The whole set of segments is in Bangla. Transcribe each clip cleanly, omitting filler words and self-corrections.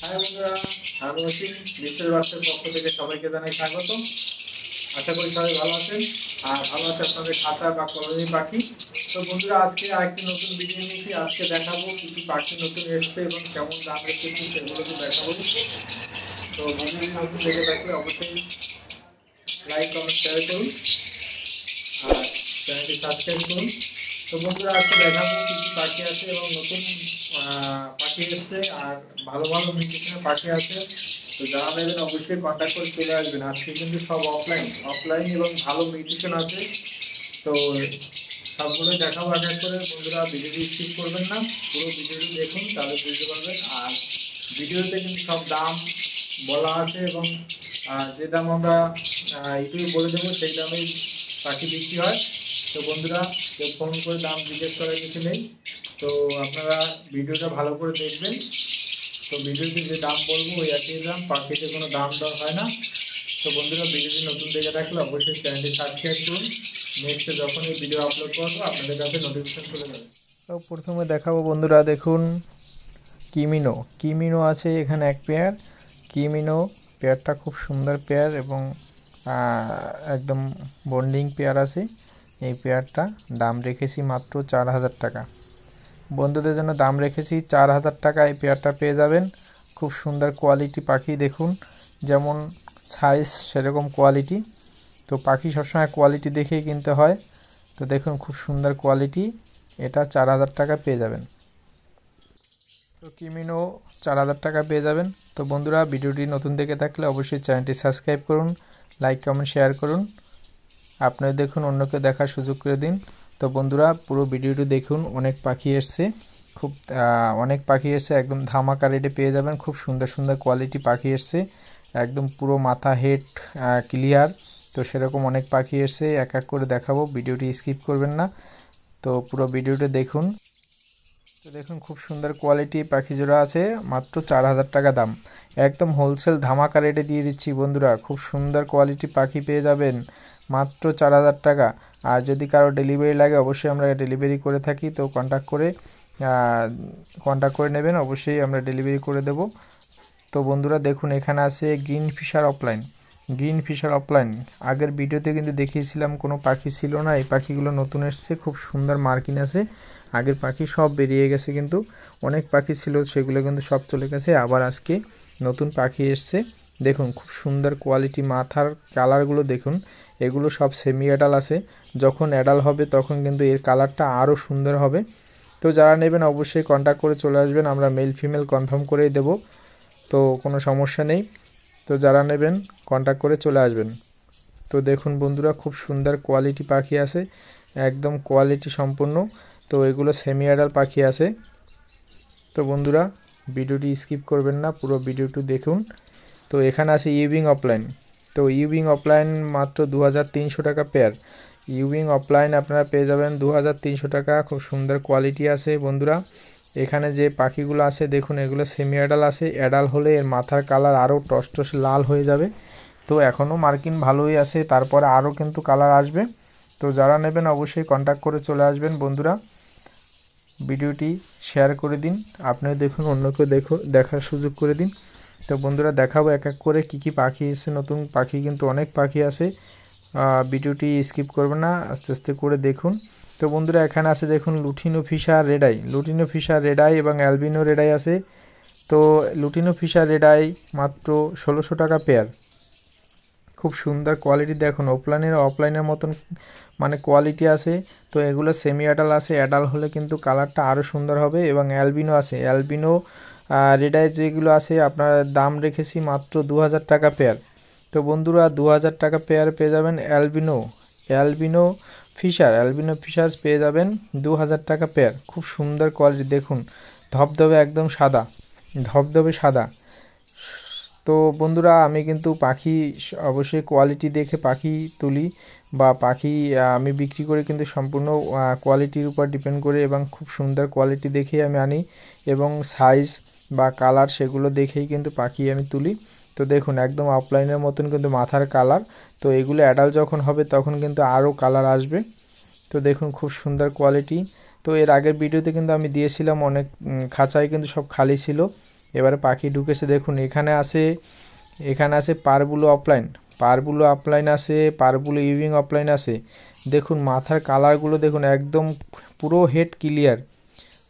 হাই বন্ধুরা, আমি অসীম বিশ্বের বার্তার পক্ষ থেকে সবাইকে জানাই স্বাগত। আশা করি সবাই ভালো আছেন আর ভালো আছে আপনাদের খাতা বা কলোনি পাখি। তো বন্ধুরা, আজকে আরেকটি নতুন ভিডিও নিয়েছি। আজকে দেখাবো কিছু পাখি নতুন এসছে এবং কেমন দাম রেখেছি সেগুলোকে দেখাবো। তো ভিডিওটি নতুন দেখে থাকলে অবশ্যই লাইক কমেন্ট শেয়ার করুন আর চ্যানেলটি সাবস্ক্রাইব করুন। তো বন্ধুরা, আজকে দেখাবো কিছু পাখি আছে এবং নতুন পাখি এসছে আর ভালো ভালো মিউটেশনের পাখি আছে। তো যারা নেবেন অবশ্যই কন্ট্যাক্ট করে চলে আসবেন। আজকে কিন্তু সব অফলাইন এবং ভালো মিউটেশন আছে। তো সবগুলো দেখাবো এক এক করে। বন্ধুরা, ভিডিওটি স্কিপ করবেন না, পুরো ভিডিওটি দেখুন, তাহলে বুঝতে পারবেন। আর ভিডিওতে কিন্তু সব দাম বলা আছে এবং যে দাম আমরা ইউটিউবে বলে দেবো সেই দামেই পাখি বিক্রি হয়। তো বন্ধুরা, কেউ ফোন করে দাম জিজ্ঞেস করার কিছু নেই। তো আপনারা ভিডিওটা ভালো করে দেখবেন। তো ভিডিওতে যে দাম বলবো ওই একই দাম, পাখিতে কোনো দাম দর হয় না। তো বন্ধুরা, ভিডিওটি নতুন দেখে থাকলে অবশ্যই চ্যানেলটি সাবস্ক্রাইব করুন। নেক্সটে যখন এই ভিডিও আপলোড করবো আপনাদের কাছে নোটিফিকেশন চলে যাবে। তো প্রথমে দেখাবো বন্ধুরা, দেখুন কিমিনো আছে এখানে এক পেয়ার। কিমিনো পেয়ারটা খুব সুন্দর পেয়ার এবং একদম বন্ডিং পেয়ার আছে। এই পেয়ারটা দাম রেখেছি মাত্র 4000 টাকা। বন্ধুদের জন্য দাম রেখেছি 4000 টাকা। এই পেয়ারটা পেয়ে যাবেন। খুব সুন্দর কোয়ালিটি পাখি, দেখুন যেমন সাইজ সেরকম কোয়ালিটি। তো পাখি সবসময় কোয়ালিটি দেখেই কিনতে হয়। তো দেখুন খুব সুন্দর কোয়ালিটি, এটা 4000 টাকা পেয়ে যাবেন। তো কিমিনো 4000 টাকা পেয়ে যাবেন। তো বন্ধুরা, ভিডিওটি নতুন দেখে থাকলে অবশ্যই চ্যানেলটি সাবস্ক্রাইব করুন, লাইক কমেন্ট শেয়ার করুন। আপনারা দেখুন, অন্যকে দেখার সুযোগ করে দিন। তো বন্ধুরা, পুরো ভিডিওটি দেখুন। অনেক পাখি এসছে, অনেক পাখি এসছে, একদম ধামাকা রেটে পেয়ে যাবেন। খুব সুন্দর সুন্দর কোয়ালিটি পাখি এসছে, একদম পুরো মাথা হেড ক্লিয়ার। তো সেরকম অনেক পাখি এসছে, এক এক করে দেখাবো, ভিডিওটি স্কিপ করবেন না। তো পুরো ভিডিওটি দেখুন। তো দেখুন খুব সুন্দর কোয়ালিটি পাখি জোড়া আছে, মাত্র 4000 টাকা দাম। একদম হোলসেল ধামাকা রেটে দিয়ে দিচ্ছি বন্ধুরা। খুব সুন্দর কোয়ালিটি পাখি পেয়ে যাবেন মাত্র 4000 টাকা। আর যদি কারো ডেলিভারি লাগে অবশ্যই আমরা ডেলিভারি করে থাকি। তো কন্ট্যাক্ট করে নেবেন, অবশ্যই আমরা ডেলিভারি করে দেব। তো বন্ধুরা দেখুন, এখানে আছে গ্রিন ফিশার অফলাইন। আগের ভিডিওতে কিন্তু দেখিয়েছিলাম কোনো পাখি ছিল না, এই পাখিগুলো নতুন এসছে, খুব সুন্দর মার্কিং আছে। আগের পাখি সব বেরিয়ে গেছে, কিন্তু অনেক পাখি ছিল সেগুলো কিন্তু সব চলে গেছে। আবার আজকে নতুন পাখি এসছে, দেখুন খুব সুন্দর কোয়ালিটি। মাথার কালারগুলো দেখুন, এগুলো সব সেমি অ্যাডাল আছে। যখন অ্যাডাল হবে তখন কিন্তু এর কালারটা আরও সুন্দর হবে। তো যারা নেবেন অবশ্যই কন্ট্যাক্ট করে চলে আসবেন, আমরা মেল ফিমেল কনফার্ম করেই দেব। তো কোনো সমস্যা নেই। তো যারা নেবেন কন্ট্যাক্ট করে চলে আসবেন। তো দেখুন বন্ধুরা, খুব সুন্দর কোয়ালিটি পাখি আছে, একদম কোয়ালিটি সম্পূর্ণ। তো এগুলো সেমি অ্যাডাল পাখি আছে। তো বন্ধুরা, ভিডিওটি স্কিপ করবেন না, পুরো ভিডিওটি দেখুন। তো এখানে আছে ইউবিং অফলাইন। তো ইউবিং অফলাইন মাত্র 2300 টাকা পেয়ার। ইউবিং অফলাইন আপনারা পেয়ে যাবেন 2300 টাকা। খুব সুন্দর কোয়ালিটি আছে বন্ধুরা। এখানে যে পাখিগুলো আছে দেখুন, এগুলো সেমি অ্যাডাল আছে। অ্যাডাল হলে এর মাথার কালার আরও টসটস লাল হয়ে যাবে। তো এখনও মার্কিং ভালোই আছে, তারপরে আরও কিন্তু কালার আসবে। তো যারা নেবেন অবশ্যই কন্ট্যাক্ট করে চলে আসবেন বন্ধুরা। ভিডিওটি শেয়ার করে দিন, আপনিও দেখুন, অন্যকে দেখার সুযোগ করে দিন। তো বন্ধুরা, দেখাবো এক এক করে কি কি পাখি এসেছে। নতুন পাখি কিন্তু অনেক পাখি আছে, ভিডিওটি স্কিপ করবেন না, আস্তে আস্তে করে দেখুন। তো বন্ধুরা, এখানে আছে দেখুন লুটিনো ফিশার রেড আই এবং অ্যালবিনো রেড আই আছে। তো লুটিনো ফিশার রেড আই মাত্র 1600 টাকা পেয়ার। খুব সুন্দর কোয়ালিটি, দেখুন অফলাইনের মতন মানে কোয়ালিটি আছে। তো এগুলো সেমি অ্যাডাল আছে, অ্যাডাল হলে কিন্তু কালারটা আরও সুন্দর হবে। এবং অ্যালবিনো আছে, অ্যালবিনো রেড আই যেগুলো আছে আপনার দাম রেখেছি মাত্র 2000 টাকা পেয়ার। তো বন্ধুরা, 2000 টাকা পেয়ার পেয়ে যাবেন অ্যালবিনো ফিশার পেয়ে যাবেন 2000 টাকা পেয়ার। খুব সুন্দর কোয়ালিটি, দেখুন ধবধবে সাদা। তো বন্ধুরা, আমি কিন্তু পাখি অবশ্যই কোয়ালিটি দেখে পাখি তুলি বা পাখি আমি বিক্রি করি, কিন্তু সম্পূর্ণ কোয়ালিটির উপর ডিপেন্ড করে এবং খুব সুন্দর কোয়ালিটি দেখেই আমি আনি এবং সাইজ বা কালার সেগুলো দেখেই কিন্তু পাখি আমি তুলি। তো দেখুন একদম অফলাইনের মতন কিন্তু মাথার কালার। তো এগুলো অ্যাডাল্ট যখন হবে তখন কিন্তু আরও কালার আসবে। তো দেখুন খুব সুন্দর কোয়ালিটি। তো এর আগের ভিডিওতে কিন্তু আমি দিয়েছিলাম, অনেক খাঁচায় কিন্তু সব খালি ছিল এবারে পাখি ঢুকেছে দেখুন। এখানে আছে পারবুলো অফলাইন, পারবুলো অফলাইন আছে, পারবুলো ইভিং অফলাইন আছে। দেখুন মাথার কালারগুলো দেখুন, একদম পুরো হেড ক্লিয়ার,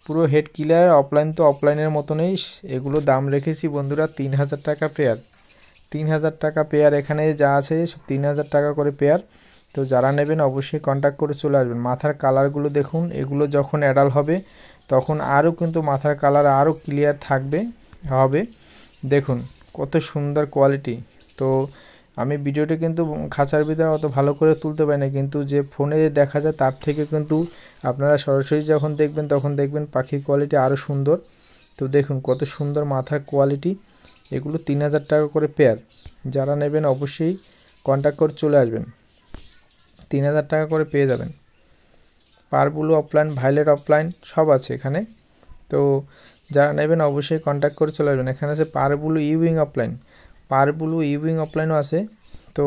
পুরো হেড ক্লিয়ার। অফলাইন তো অফলাইনের মতনই। এগুলো দাম রেখেছি বন্ধুরা 3000 টাকা পেয়ার, 3000 টাকা পেয়ার। এখানে যা আছে 3000 টাকা করে পেয়ার। তো যারা নেবেন অবশ্যই কন্ট্যাক্ট করে চলে আসবেন। মাথার কালারগুলো দেখুন, এগুলো যখন অ্যাডাল্ট হবে তখন আরও কিন্তু মাথার কালার আরও ক্লিয়ার হবে। দেখুন কত সুন্দর কোয়ালিটি। তো আমি ভিডিওটা কিন্তু খাঁচার ভিতরে অত ভালো করে তুলতে পারি না, কিন্তু যে ফোনে দেখা যায় তার থেকে কিন্তু আপনারা সরাসরি যখন দেখবেন তখন দেখবেন পাখির কোয়ালিটি আরও সুন্দর। তো দেখুন কত সুন্দর মাথার কোয়ালিটি। এগুলো 3000 টাকা করে পেয়ার। যারা নেবেন অবশ্যই কন্ট্যাক্ট করে চলে আসবেন, 3000 টাকা করে পেয়ে যাবেন। পারবুলো অফলাইন, ভায়োলেট অফলাইন সব আছে এখানে। তো যারা নেবেন অবশ্যই কন্ট্যাক্ট করে চলে আসবেন। এখানে আছে পারবুলো ইউইং অফলাইন, পারবুলো ইউইং অফলাইনও আছে। তো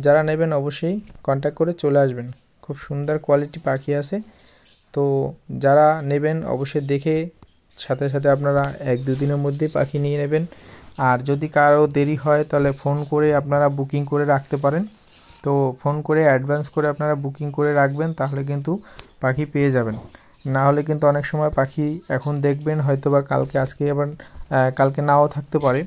যারা নেবেন অবশ্যই কন্ট্যাক্ট করে চলে আসবেন। খুব সুন্দর কোয়ালিটি পাখি আছে। তো যারা নেবেন অবশ্যই দেখে সাথে সাথে আপনারা 1-2 দিনের মধ্যেই পাখি নিয়ে নেবেন। আর যদি কারো দেরি হয় তাহলে ফোন করে আপনারা বুকিং করে রাখতে পারেন। তো ফোন করে অ্যাডভান্স করে আপনারা বুকিং করে রাখবেন, তাহলে কিন্তু পাখি পেয়ে যাবেন। না হলে কিন্তু অনেক সময় পাখি এখন দেখবেন হয়তো বা আজকে আবার কালকে নাও থাকতে পারে,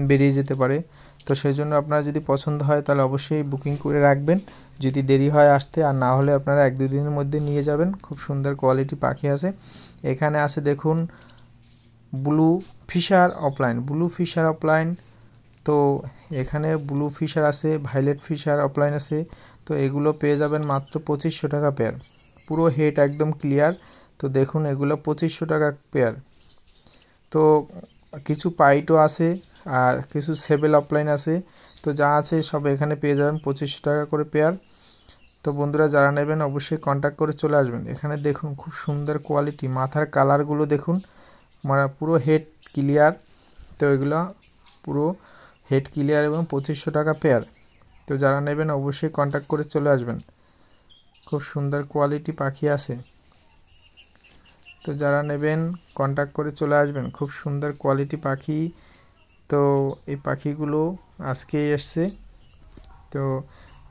বেরিয়ে যেতে পারে। তো সেই জন্য আপনারা যদি পছন্দ হয় তাহলে অবশ্যই বুকিং করে রাখবেন, যদি দেরি হয় আসতে। আর না হলে আপনারা 1-2 দিনের মধ্যে নিয়ে যাবেন। খুব সুন্দর কোয়ালিটি পাখি আছে। এখানে আছে দেখুন blue fisher offline, blue fisher offline. তো এখানে ব্লু ফিশার আছে, ভায়োলেট ফিশার অফলাইন আছে। তো এগুলো পেয়ে যাবেন মাত্র 2500 টাকা পেয়ার, পুরো হেড একদম ক্লিয়ার। তো দেখুন এগুলো 2500 টাকা পেয়ার। তো কিছু পাইটও আছে আর কিছু সেবেল অফলাইন আছে। তো যা আছে সব এখানে পেয়ে যাবেন 2500 টাকা করে পেয়ার। তো বন্ধুরা যারা নেবেন অবশ্যই কন্ট্যাক্ট করে চলে আসবেন। এখানে দেখুন খুব সুন্দর কোয়ালিটি, মাথার কালারগুলো দেখুন, মানে পুরো হেড ক্লিয়ার। তো এগুলো পুরো হেড ক্লিয়ার এবং 2500 টাকা পেয়ার। তো যারা নেবেন অবশ্যই কন্ট্যাক্ট করে চলে আসবেন। খুব সুন্দর কোয়ালিটি পাখি আছে। তো যারা নেবেন কন্ট্যাক্ট করে চলে আসবেন। খুব সুন্দর কোয়ালিটি পাখি। তো এই পাখিগুলো আজকেই এসছে। তো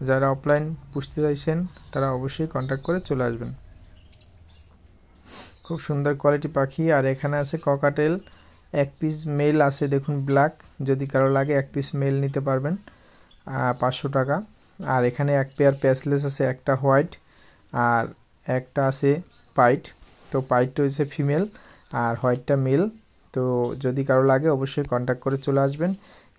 যারা অফলাইন পুষতে চাইছেন তারা অবশ্যই কন্ট্যাক্ট করে চলে আসবেন। খুব সুন্দর কোয়ালিটি পাখি। আর এখানে আছে ককাটেল, 1 পিস মেল আছে দেখুন ব্ল্যাক। যদি কারো লাগে 1 পিস মেল নিতে পারবেন 500 টাকা। আর এখানে 1 পেয়ার প্যাসলেস আছে, একটা হোয়াইট আর একটা আছে পাইট। তো পাইটটা হচ্ছে ফিমেল আর হোয়াইটটা মেল। তো যদি কারো লাগে অবশ্যই কন্ট্যাক্ট করে চলে আসবেন।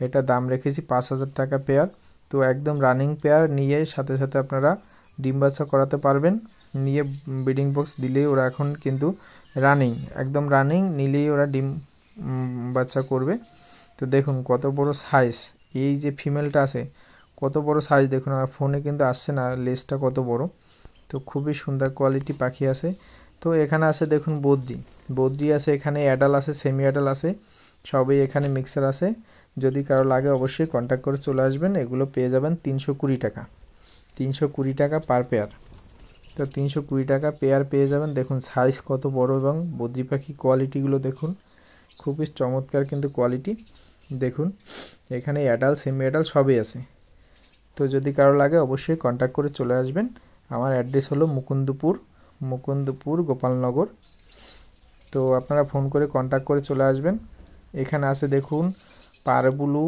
এটা দাম রেখেছি 5000 টাকা পেয়ার। তো একদম রানিং পেয়ার, নিয়ে সাথে সাথে আপনারা ডিম বাচ্চা করাতে পারবেন। নিয়ে ব্রিডিং বক্স দিলেই ওরা এখন কিন্তু রানিং, একদম রানিং, নিলেই ওরা ডিম বাচ্চা করবে। তো দেখুন কত বড় সাইজ, এই যে ফিমেলটা আছে কত বড় সাইজ দেখুন। আর ফোনে কিন্তু আসছে না লেজটা কত বড়। তো খুবই সুন্দর কোয়ালিটি পাখি আছে। তো এখানে আছে দেখুন বদ্রি আছে, এখানে অ্যাডাল আছে, সেমি অ্যাডাল আছে, সবই এখানে মিক্সার আছে। যদি কারো লাগে অবশ্যই কন্ট্যাক্ট করে চলে আসবেন। এগুলো পেয়ে যাবেন 320 টাকা, 320 টাকা পার পেয়ার। তো 320 টাকা পেয়ার পেয়ে যাবেন। দেখুন সাইজ কত বড় এবং বদ্রি পাখি কোয়ালিটিগুলো দেখুন, খুবই চমৎকার কিন্তু কোয়ালিটি। দেখুন এখানে অ্যাডাল সেমি অ্যাডাল সবই আছে। তো যদি কারো লাগে অবশ্যই কন্ট্যাক্ট করে চলে আসবেন। আমার অ্যাড্রেস হলো মুকুন্দপুর গোপালনগর। তো আপনারা ফোন করে কন্ট্যাক্ট করে চলে আসবেন। এখানে আছে দেখুন পারবুলু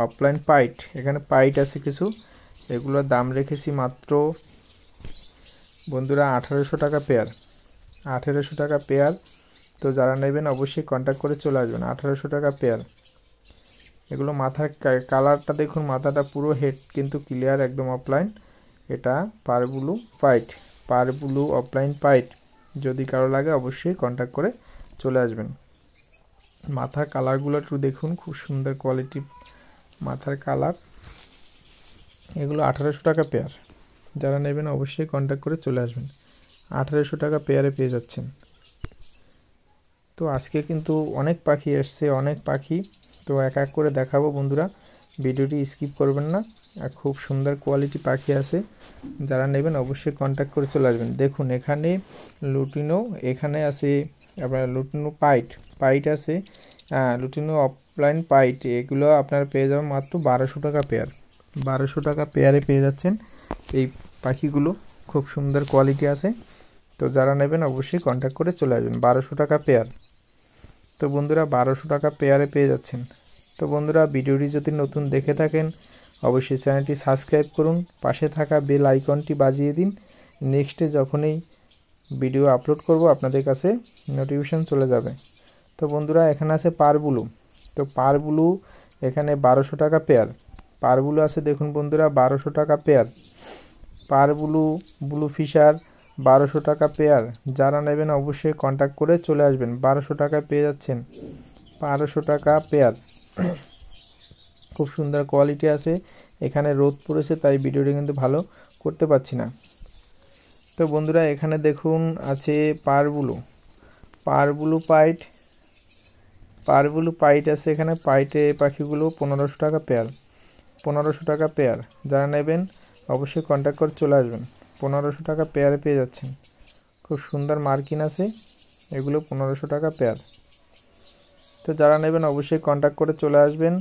অফলাইন পাইট, এখানে পাইট আছে কিছু। এগুলোর দাম রেখেছি মাত্র বন্ধুরা 1800 টাকা পেয়ার, 1800 টাকা পেয়ার। তো যারা নেবেন অবশ্যই কন্ট্যাক্ট করে চলে আসবেন। 1800 টাকা পেয়ার। এগুলো মাথার কালারটা দেখুন, মাথাটা পুরো হেড কিন্তু ক্লিয়ার একদম অফলাইন। এটা পারবুলু অফলাইন পাইট। যদি কারো লাগে অবশ্যই কন্ট্যাক্ট করে চলে আসবেন। মাথার কালারগুলো একটু দেখুন, খুব সুন্দর কোয়ালিটি মাথার কালার। এগুলো 1800 টাকা পেয়ার। যারা নেবেন অবশ্যই কন্ট্যাক্ট করে চলে আসবেন। 1800 টাকা পেয়ারে পেয়ে যাচ্ছেন। তো আজকে কিন্তু অনেক পাখি এসছে, অনেক পাখি। তো এক এক করে দেখাবো বন্ধুরা, ভিডিওটি স্কিপ করবেন না। আর খুব সুন্দর কোয়ালিটি পাখি আছে। যারা নেবেন অবশ্যই কন্ট্যাক্ট করে চলে আসবেন। দেখুন এখানে লুটিনো, এখানে আছে আপনার লুটিনো পাইট আছে। লুটিনো অফলাইন পাইট এগুলো আপনারা পেয়ে যাবেন মাত্র 1200 টাকা পেয়ার। 1200 টাকা পেয়ারে পেয়ে যাচ্ছেন এই পাখিগুলো, খুব সুন্দর কোয়ালিটি আছে। তো যারা নেবেন অবশ্যই কন্ট্যাক্ট করে চলে আসবেন। 1200 টাকা পেয়ার। তো বন্ধুরা 1200 টাকা পেয়ারে পেয়ে যাচ্ছেন। তো বন্ধুরা ভিডিওটি যদি নতুন দেখে থাকেন অবশ্যই চ্যানেলটি সাবস্ক্রাইব করুন, পাশে থাকা বেল আইকনটি বাজিয়ে দিন। নেক্সটে যখনই ভিডিও আপলোড করব আপনাদের কাছে নোটিফিকেশন চলে যাবে। তো বন্ধুরা এখানে আছে পারবুলু। তো পারবুলু এখানে 1200 টাকা পেয়ার। পারবুলু আছে দেখুন বন্ধুরা 1200 টাকা পেয়ার। পারবুলু ব্লু ফিশার 1200 টাকা পেয়ার। যারা নেবেন অবশ্যই কন্ট্যাক্ট করে চলে আসবেন। 1200 টাকায় পেয়ে যাচ্ছেন। 1200 টাকা পেয়ার, খুব সুন্দর কোয়ালিটি আছে। এখানে রোদ পড়েছে তাই ভিডিওটি কিন্তু ভালো করতে পারছি না। তো বন্ধুরা এখানে দেখুন আছে পারবুলু, পারবুলু পাইট, পারবুলু পাইট আছে এখানে। পাইটে পাখিগুলো 1500 টাকা পেয়ার। 1500 টাকা পেয়ার। যারা নেবেন অবশ্যই কন্ট্যাক্ট করে চলে আসবেন। 1500 টাকা পেয়ারে পেয়ে যাচ্ছেন। খুব সুন্দর মার্কিন আছে, এগুলো 1500 টাকা পেয়ার। তো যারা নেবেন অবশ্যই কন্ট্যাক্ট করে চলে আসবেন।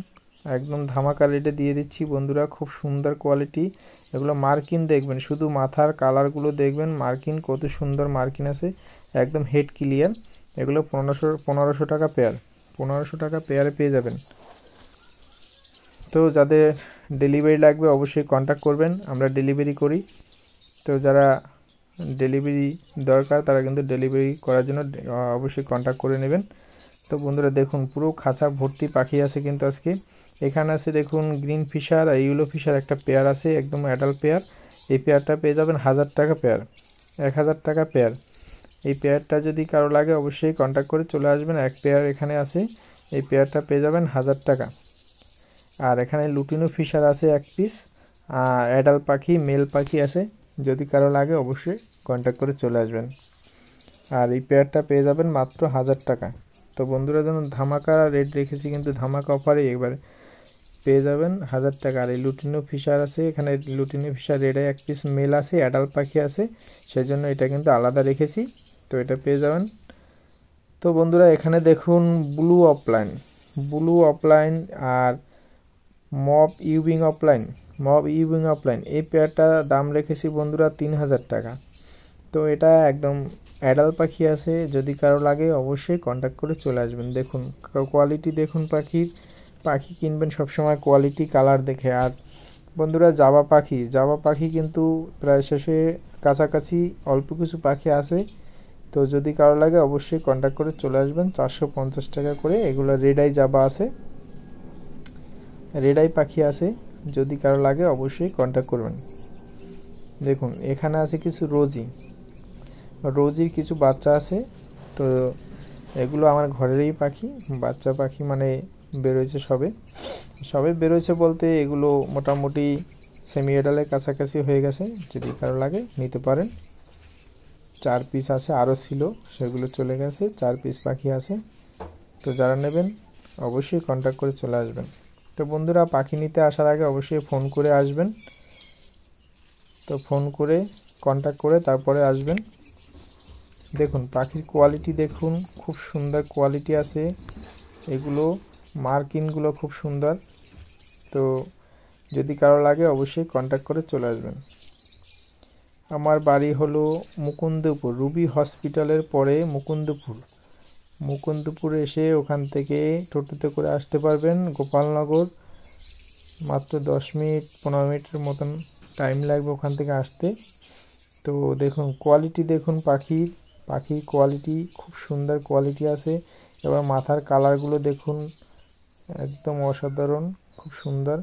একদম ধামাকা রেটে দিয়ে দিচ্ছি বন্ধুরা, খুব সুন্দর কোয়ালিটি। এগুলো মার্কিন দেখবেন, শুধু মাথার কালারগুলো দেখবেন, মার্কিন কত সুন্দর মার্কিন আছে, একদম হেড ক্লিয়ার। এগুলো 1500 টাকা পেয়ার। 1500 টাকা পেয়ারে পেয়ে যাবেন। তো যাদের ডেলিভারি লাগবে অবশ্যই কন্ট্যাক্ট করবেন, আমরা ডেলিভারি করি। তো যারা ডেলিভারি দরকার তারা কিন্তু ডেলিভারি করার জন্য অবশ্যই কন্ট্যাক্ট করে নেবেন। তো বন্ধুরা দেখুন পুরো খাঁচা ভর্তি পাখি আছে কিন্তু আজকে। এখানে আছে দেখুন গ্রিন ফিশার আর ইয়েলো ফিশার একটা পেয়ার আছে, একদম অ্যাডাল্ট পেয়ার। এই পেয়ারটা পেয়ে যাবেন 1000 টাকা পেয়ার। 1000 টাকা পেয়ার। এই পেয়ারটা যদি কারো লাগে অবশ্যই কন্ট্যাক্ট করে চলে আসবেন। এক পেয়ার এখানে আছে, এই পেয়ারটা পেয়ে যাবেন 1000 টাকা। আর এখানে লুটিনো ফিশার আছে এক পিস। অ্যাডাল্ট পাখি মেল পাখি আছে, যদি কারো লাগে অবশ্যই কন্ট্যাক্ট করে চলে আসবেন। আর এই পেয়ারটা পেয়ে যাবেন মাত্র 1000 টাকা। তো বন্ধুরা যেমন ধামাকা রেট রেখেছি কিন্তু ধামাকা অফারে এবারে পেয়ে যাবেন 1000 টাকা। আর এই লুটিনো ফিশার আছে এখানে, লুটিনো ফিশার রেডে এক পিস মেল আছে, অ্যাডাল্ট পাখি আছে, সেজন্য এটা কিন্তু আলাদা রেখেছি। তো এটা পেয়ে যাবেন। তো বন্ধুরা এখানে দেখুন ব্লু অফলাইন, ব্লু অফলাইন আর মব ইউবিং অফলাইন, মব ইউবিং অফলাইন এই পেয়ারটা দাম রেখেছি বন্ধুরা 3000 টাকা। তো এটা একদম অ্যাডাল্ট পাখি আছে, যদি কারো লাগে অবশ্যই কন্ট্যাক্ট করে চলে আসবেন। দেখুন কোয়ালিটি দেখুন পাখির, পাখি কিনবেন সবসময় কোয়ালিটি কালার দেখে। আর বন্ধুরা জাবা পাখি, জাবা পাখি কিন্তু প্রায় শেষে কাছাকাছি, অল্প কিছু পাখি আছে। তো যদি কারো লাগে অবশ্যই কন্ট্যাক্ট করে চলে আসবেন। 450 টাকা করে এগুলো রেড আই জাবা আছে, রেড আই পাখি আছে, যদি কারো লাগে অবশ্যই কন্ট্যাক্ট করবেন। দেখুন এখানে আছে কিছু রোজি, রোজির কিছু বাচ্চা আছে। তো এগুলো আমার ঘরেরই পাখি, বাচ্চা পাখি মানে বেরোয়েছে সবে, সবে বেরোয়েছে বলতে এগুলো মোটামুটি সেমি এডালের কাছাকাছি হয়ে গেছে, যদি কারো লাগে নিতে পারেন। 4 পিস আছে, আরও ছিল সেগুলো চলে গেছে, 4 পিস পাখি আছে। তো যারা নেবেন অবশ্যই কন্ট্যাক্ট করে চলে আসবেন। তো বন্ধুরা পাখি নিতে আসার আগে অবশ্যই ফোন করে আসবেন। তো ফোন করে কন্ট্যাক্ট করে তারপরে আসবেন। দেখুন পাখির কোয়ালিটি দেখুন, খুব সুন্দর কোয়ালিটি আছে, এগুলো মার্কিনগুলো খুব সুন্দর। তো যদি কারো লাগে অবশ্যই কন্ট্যাক্ট করে চলে আসবেন। আমার বাড়ি হলো মুকুন্দপুর, রুবি হসপিটালের পরে মুকুন্দপুর। মুকুন্দপুরে এসে ওখান থেকে টোটোতে করে আসতে পারবেন গোপালনগর, মাত্র 10 মিনিট 15 মিনিটের মতন টাইম লাগবে ওখান থেকে আসতে। তো দেখুন কোয়ালিটি দেখুন পাখির, পাখির কোয়ালিটি খুব সুন্দর কোয়ালিটি আছে। এবার মাথার কালারগুলো দেখুন, একদম অসাধারণ, খুব সুন্দর।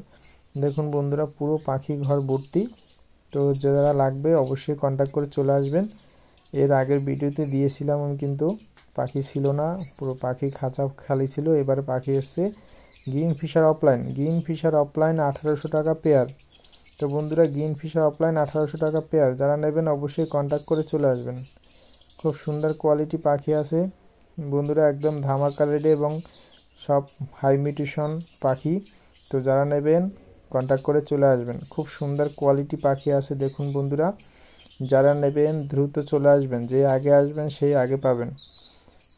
দেখুন বন্ধুরা পুরো পাখি ঘর ভর্তি। তো যারা লাগবে অবশ্যই কন্ট্যাক্ট করে চলে আসবেন। এর আগের ভিডিওতে দিয়েছিলাম আমি, কিন্তু পাখি ছিল না, পুরো পাখি খাঁচা খালি ছিল। এবারে পাখি এসছে। Green fisher offline, green fisher offline 1800 টাকা পেয়ার। তো বন্ধুরা গ্রিন ফিশার অফলাইন 1800 টাকা পেয়ার। যারা নেবেন অবশ্যই কন্ট্যাক্ট করে চলে আসবেন। খুব সুন্দর কোয়ালিটি পাখি আছে বন্ধুরা, একদম ধামাকা রেটে এবং সব হাই মিউটেশন পাখি। তো যারা নেবেন কন্ট্যাক্ট করে চলে আসবেন। খুব সুন্দর কোয়ালিটি পাখি আছে দেখুন বন্ধুরা, যারা নেবেন দ্রুত চলে আসবেন, যে আগে আসবেন সেই আগে পাবেন।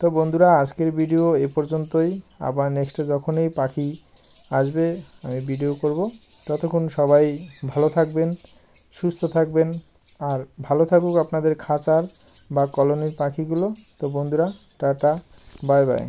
তো তো বন্ধুরা আজকের ভিডিও এ পর্যন্তই। আবার নেক্সটে যখনই পাখি আসবে আমি ভিডিও করব। ততক্ষণ সবাই ভালো থাকবেন, সুস্থ থাকবেন, আর ভালো থাকুক আপনাদের খাঁচার বা কলোনির পাখিগুলো। তো বন্ধুরা টাটা, বাই বাই।